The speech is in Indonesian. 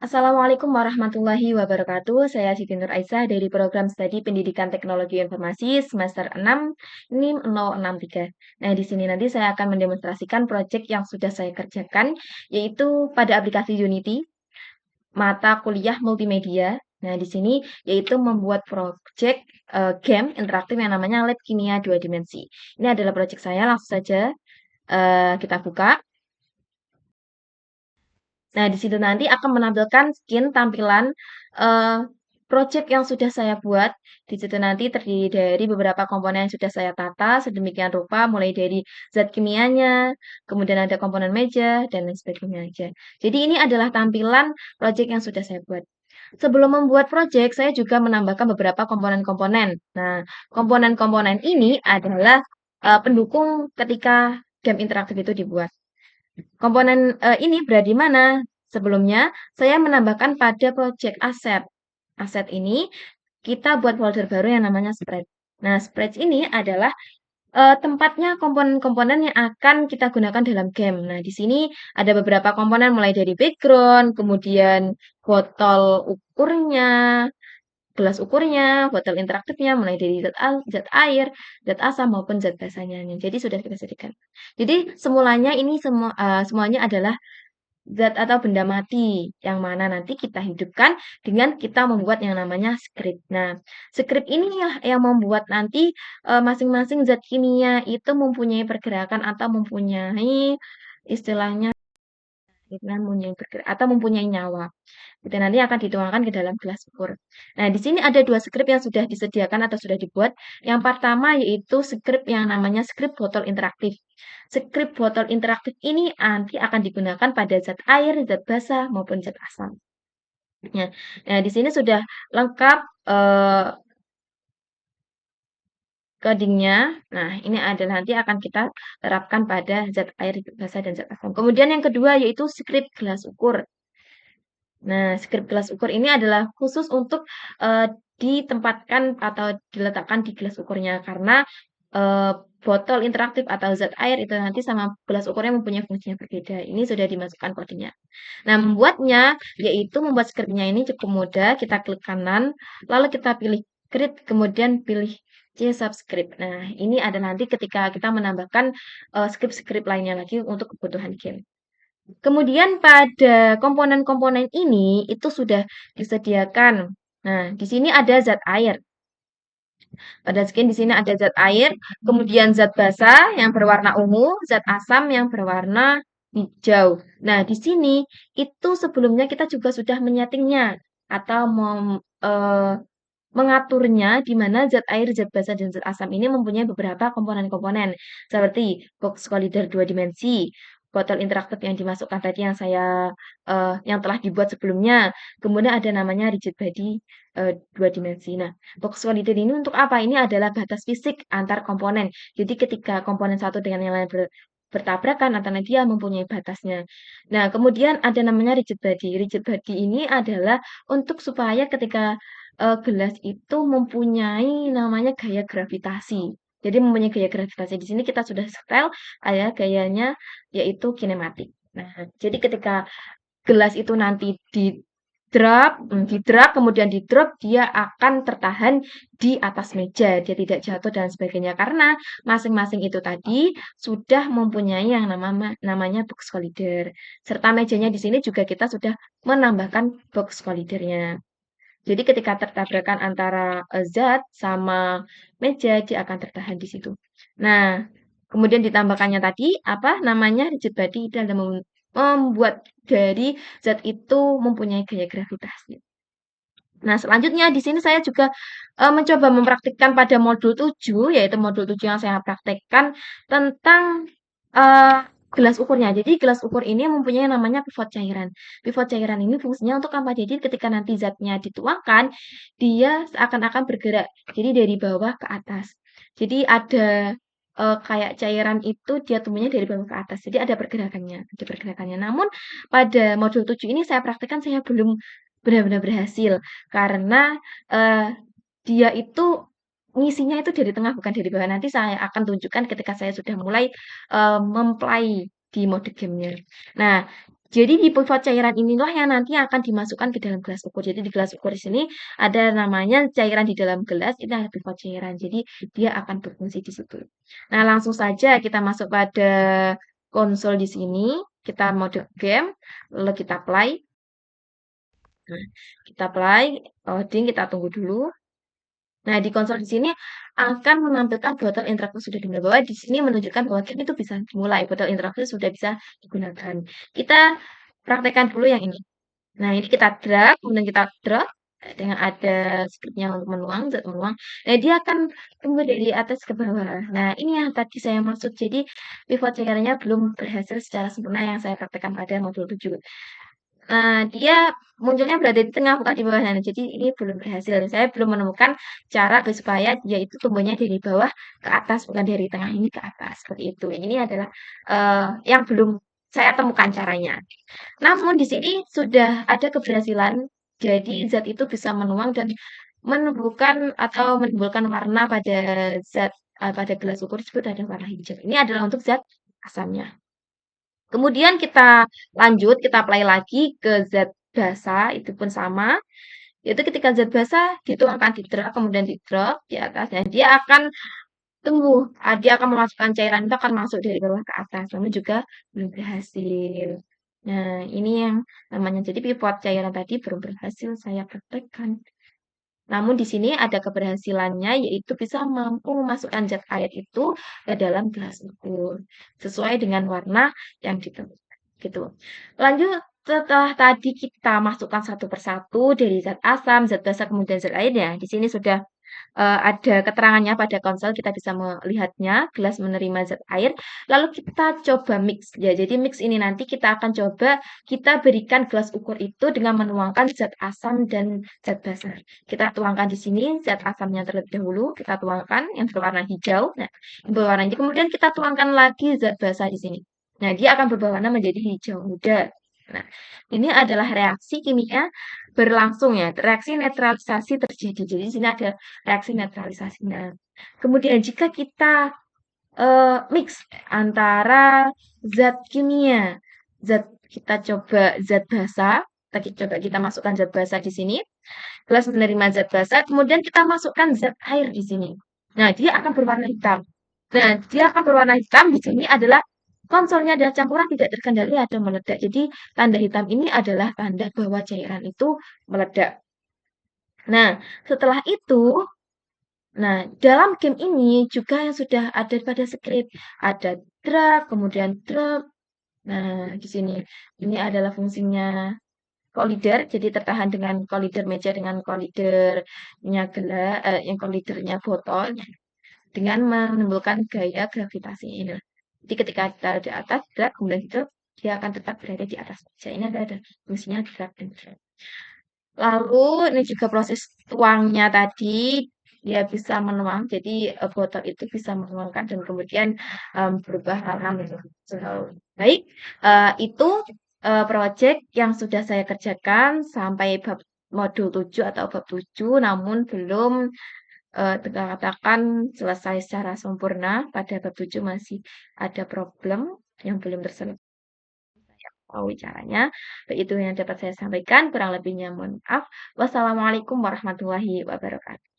Assalamualaikum warahmatullahi wabarakatuh. Saya Siti Nur Aisyah dari Program Studi Pendidikan Teknologi Informasi semester 6 NIM 063. Nah, di sini nanti saya akan mendemonstrasikan proyek yang sudah saya kerjakan, yaitu pada aplikasi Unity, mata kuliah multimedia. Nah, di sini yaitu membuat proyek game interaktif yang namanya Lab Kimia 2 Dimensi. Ini adalah proyek saya, langsung saja kita buka. Nah, di situ nanti akan menampilkan skin tampilan eh, project yang sudah saya buat. Di situ nanti terdiri dari beberapa komponen yang sudah saya tata sedemikian rupa, mulai dari zat kimianya, kemudian ada komponen meja, dan lain sebagainya aja. Jadi ini adalah tampilan project yang sudah saya buat. Sebelum membuat project, saya juga menambahkan beberapa komponen-komponen. Nah, komponen-komponen ini adalah pendukung ketika game interaktif itu dibuat. Komponen ini berada di mana? Sebelumnya, saya menambahkan pada project aset. Aset ini kita buat folder baru yang namanya spread. Nah, spread ini adalah tempatnya komponen-komponen yang akan kita gunakan dalam game. Nah, di sini ada beberapa komponen mulai dari background, kemudian botol ukurnya, gelas ukurnya, botol interaktifnya, mulai dari zat air, zat asam maupun zat basanya. Jadi sudah kita sediakan. Jadi semulanya ini semuanya adalah zat atau benda mati yang mana nanti kita hidupkan dengan kita membuat yang namanya script. Nah, script inilah yang membuat nanti masing-masing zat kimia itu mempunyai pergerakan atau mempunyai istilahnya dengan mempunyai bergerak atau mempunyai nyawa. Itu nanti akan dituangkan ke dalam gelas ukur. Nah, di sini ada dua script yang sudah disediakan atau sudah dibuat. Yang pertama yaitu script yang namanya script botol interaktif. Script botol interaktif ini nanti akan digunakan pada zat air, zat basah, maupun zat asam. Nah, di sini sudah lengkap codingnya. Nah, ini adalah nanti akan kita terapkan pada zat air, zat basah, dan zat asam. Kemudian yang kedua yaitu script gelas ukur. Nah, script gelas ukur ini adalah khusus untuk ditempatkan atau diletakkan di gelas ukurnya karena eee, botol interaktif atau zat air itu nanti sama gelas ukurnya mempunyai fungsi yang berbeda. Ini sudah dimasukkan kodenya. Nah, membuatnya yaitu membuat script-nya ini cukup mudah. Kita klik kanan, lalu kita pilih create, kemudian pilih C subscript. Nah, ini ada nanti ketika kita menambahkan script-script lainnya lagi untuk kebutuhan game. Kemudian pada komponen-komponen ini itu sudah disediakan. Nah, di sini ada zat air. Pada skin di sini ada zat air, kemudian zat basah yang berwarna ungu, zat asam yang berwarna hijau. Nah, di sini itu sebelumnya kita juga sudah menyetingnya atau mengaturnya di mana zat air, zat basah, dan zat asam ini mempunyai beberapa komponen-komponen seperti box collider 2 dimensi, botol interaktif yang dimasukkan tadi yang yang telah dibuat sebelumnya. Kemudian ada namanya rigid body 2 dimensi. Nah, box collider ini untuk apa? Ini adalah batas fisik antar komponen. Jadi ketika komponen satu dengan yang lain bertabrakan antara dia mempunyai batasnya. Nah, kemudian ada namanya rigid body. Rigid body ini adalah untuk supaya ketika gelas itu mempunyai namanya gaya gravitasi. Jadi mempunyai gaya gravitasi. Di sini kita sudah setel ya gayanya yaitu kinematik. Nah, jadi ketika gelas itu nanti di-drag, kemudian di-drop, dia akan tertahan di atas meja, dia tidak jatuh dan sebagainya. Karena masing-masing itu tadi sudah mempunyai yang namanya box collider. Serta mejanya di sini juga kita sudah menambahkan box collidernya. Jadi ketika tertabrakan antara zat sama meja, dia akan tertahan di situ. Nah, kemudian ditambahkannya tadi apa namanya rigid body dalam membuat dari zat itu mempunyai gaya gravitasi. Nah, selanjutnya di sini saya juga mencoba mempraktikkan pada modul 7, yaitu modul 7 yang saya praktekkan tentang eee, gelas ukurnya. Jadi gelas ukur ini mempunyai namanya pivot cairan. Pivot cairan ini fungsinya untuk apa? Jadi ketika nanti zatnya dituangkan, dia seakan-akan bergerak. Jadi dari bawah ke atas. Jadi ada kayak cairan itu dia tumbuhnya dari bawah ke atas. Jadi ada pergerakannya. Namun pada modul 7 ini saya praktekkan saya belum benar-benar berhasil karena dia itu ngisinya itu dari tengah bukan dari bawah. Nanti saya akan tunjukkan ketika saya sudah mulai mempelai di mode gamenya. Nah, Jadi di pivot cairan inilah yang nanti akan dimasukkan ke dalam gelas ukur. Jadi di gelas ukur di sini ada namanya cairan di dalam gelas, ini ada pivot cairan. Jadi dia akan berfungsi di situ. Nah, langsung saja kita masuk pada konsol di sini, kita mode game, lalu kita play. Nah, kita play, loading, kita tunggu dulu. Nah, di konsol di sini akan menampilkan botol interaktif sudah dimulai. Bahwa di sini menunjukkan bahwa game itu bisa dimulai. Botol interaktif sudah bisa digunakan. Kita praktekkan dulu yang ini. Nah, ini kita drag, kemudian kita drag dengan ada script-nya untuk menuang, zat menuang. Nah, dia akan tumbuh dari atas ke bawah. Nah, ini yang tadi saya maksud. Jadi, pivot cairannya belum berhasil secara sempurna yang saya praktekkan pada modul 7. Nah, dia munculnya berada di tengah bukan di bawah sana. Jadi ini belum berhasil. Saya belum menemukan cara supaya dia itu tumbuhnya dari bawah ke atas bukan dari tengah ini ke atas seperti itu. Ini adalah yang belum saya temukan caranya. Namun di sini sudah ada keberhasilan. Jadi zat itu bisa menuang dan menumbuhkan atau menimbulkan warna pada zat pada gelas ukur tersebut ada warna hijau. Ini adalah untuk zat asamnya. Kemudian kita lanjut, kita play lagi ke zat basa, itu pun sama. Yaitu ketika zat basa dituangkan di drag, kemudian di drop di atasnya, dia akan tumbuh. Dia akan memasukkan cairan itu akan masuk dari bawah ke atas, namun juga belum berhasil. Nah, ini yang namanya jadi pivot cairan tadi belum berhasil saya praktekkan. Namun di sini ada keberhasilannya yaitu bisa mampu memasukkan zat air itu ke dalam gelas ukur sesuai dengan warna yang ditentukan gitu. Lanjut setelah tadi kita masukkan satu persatu dari zat asam, zat basa kemudian zat airnya. Di sini sudah ada keterangannya pada konsol, kita bisa melihatnya, gelas menerima zat air, lalu kita coba mix. Ya, jadi mix ini nanti kita akan coba kita berikan gelas ukur itu dengan menuangkan zat asam dan zat basa. Kita tuangkan di sini zat asamnya terlebih dahulu, kita tuangkan yang berwarna hijau. Nah, yang berwarna hijau, kemudian kita tuangkan lagi zat basa di sini. Nah, dia akan berubah warna menjadi hijau muda. Nah, ini adalah reaksi kimia berlangsung ya, reaksi netralisasi terjadi. Jadi di sini ada reaksi netralisasinya. Kemudian jika kita mix antara zat kimia, zat kita coba zat basa, coba kita masukkan zat basa di sini, gelas menerima zat basa, kemudian kita masukkan zat air di sini. Nah, dia akan berwarna hitam. Nah, dia akan berwarna hitam di sini adalah konsolnya adalah campuran tidak terkendali atau meledak. Jadi, tanda hitam ini adalah tanda bahwa cairan itu meledak. Nah, setelah itu, nah dalam game ini juga yang sudah ada pada script, ada drag, kemudian drop. Nah, di sini ini adalah fungsinya kolider, jadi tertahan dengan kolider meja dengan kolidernya yang kolidernya botol dengan menimbulkan gaya gravitasi ini. Jadi ketika kita di atas drag kemudian drop, dia akan tetap berada di atas meja. Ini ada fungsinya drag dan drop. Lalu ini juga proses tuangnya tadi dia bisa menuang, jadi botol itu bisa menuangkan dan kemudian berubah warna menjadi hijau. Baik, itu proyek yang sudah saya kerjakan sampai bab modul 7 atau bab 7, namun belum kita katakan selesai secara sempurna. Pada bab 7 masih ada problem yang belum terselesaikan tahu caranya. Itu yang dapat saya sampaikan, kurang lebihnya mohon maaf. Wassalamualaikum warahmatullahi wabarakatuh.